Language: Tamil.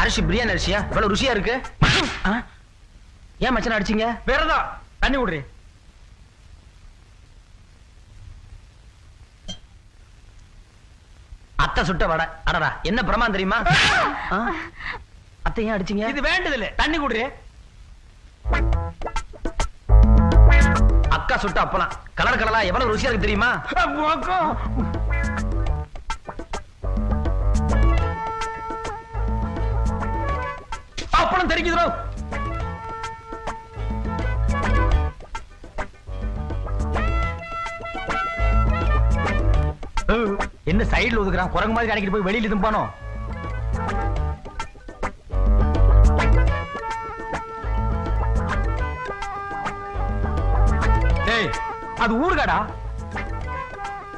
அரிசி பிரியாணி அரிசியா இவ்வளவு ருசியா இருக்கு? ஏன் மச்சான் அடிச்சீங்க? வேறதா தண்ணி விடுறே. அத்தை சுட்ட வடை. அடடா என்ன பிரமான் தெரியுமா? அத்தை ஏன் அடிச்சீங்க? இது வேண்டதில்லை, தண்ணி குடுறே. அக்கா சுட்ட அப்பலாம் கலர் கலரா எவ்வளவு ருசியா இருக்கு தெரியுமா? அப்பளம் தெரிக்குதுரோ. என்ன சைடுல ஒதுக்குறான்? குரங்கு மாதிரி கணக்கிட்டு போய் வெளியில தும்பானோ? அது ஊர்காடா.